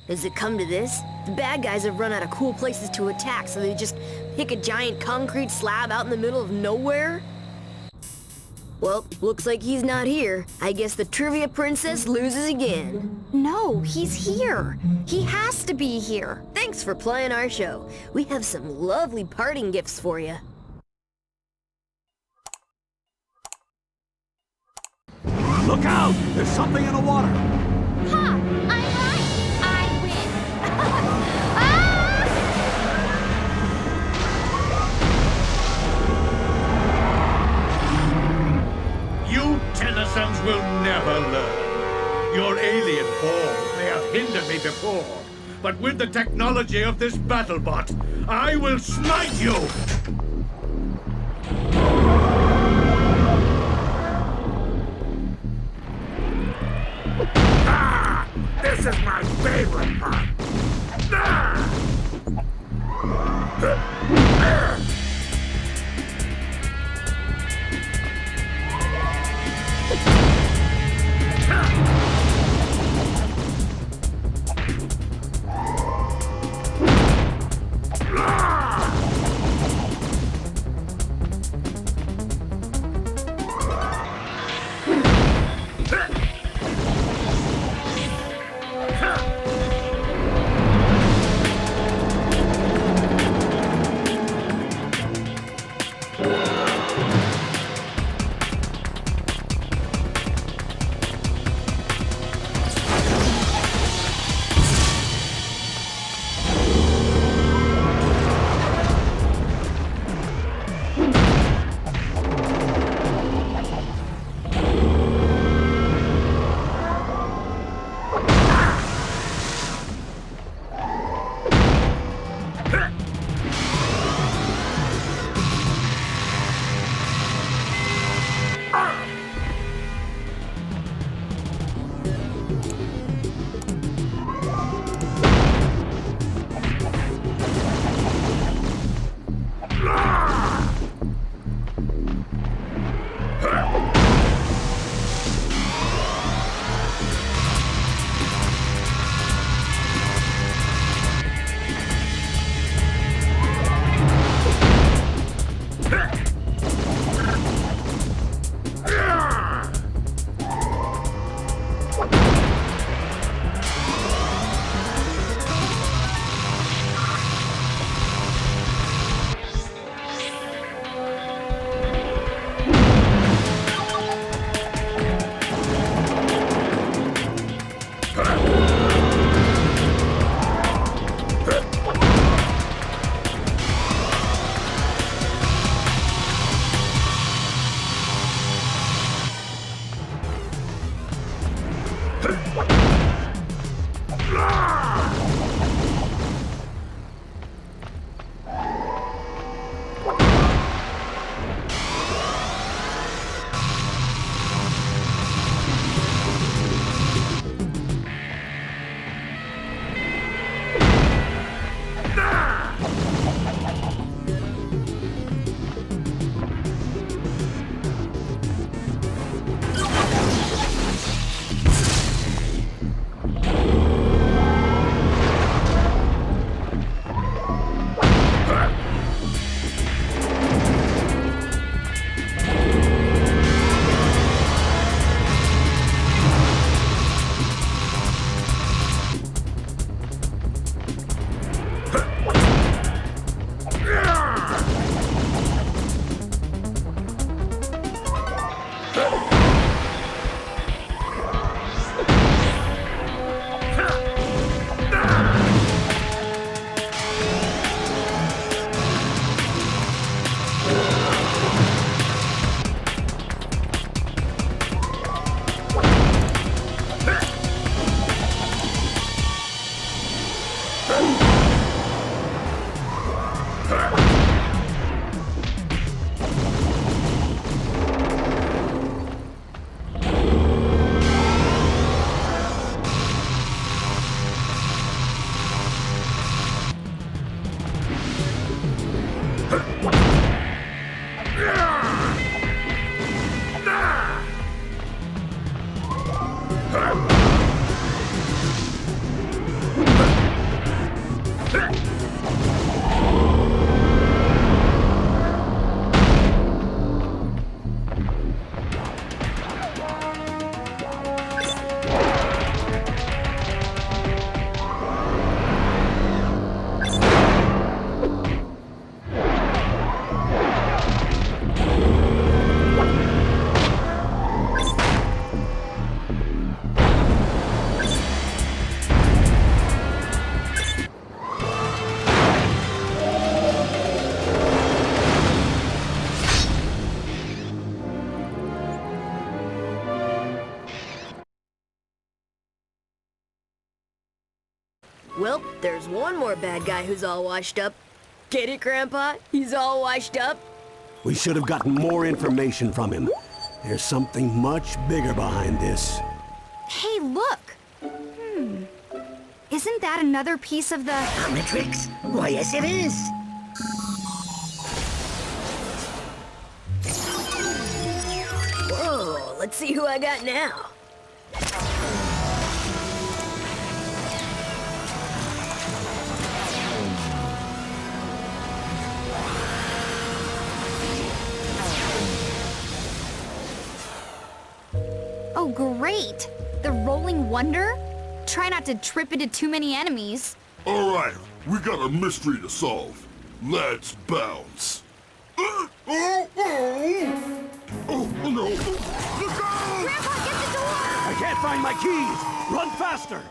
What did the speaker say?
Does it come to this? The bad guys have run out of cool places to attack, so they just pick a giant concrete slab out in the middle of nowhere? Well, looks like he's not here. I guess the trivia princess loses again. No, he's here. He has to be here. Thanks for playing our show. We have some lovely parting gifts for you. Look out! There's something in the water! Ha! I'm right! I win! Ah! You Tennysons will never learn. Your alien forms may have hindered me before, but with the technology of this BattleBot, I will smite you! This is my favorite part! Well, there's one more bad guy who's all washed up. Get it, Grandpa? He's all washed up? We should have gotten more information from him. There's something much bigger behind this. Hey, look! Isn't that another piece of the... Omnitrix? Why, yes it is. Whoa, let's see who I got now. Oh, great! The Rolling Wonder? Try not to trip into too many enemies. All right, we got a mystery to solve. Let's bounce. Oh no! Look out! Grandpa, get the door! I can't find my keys! Run faster!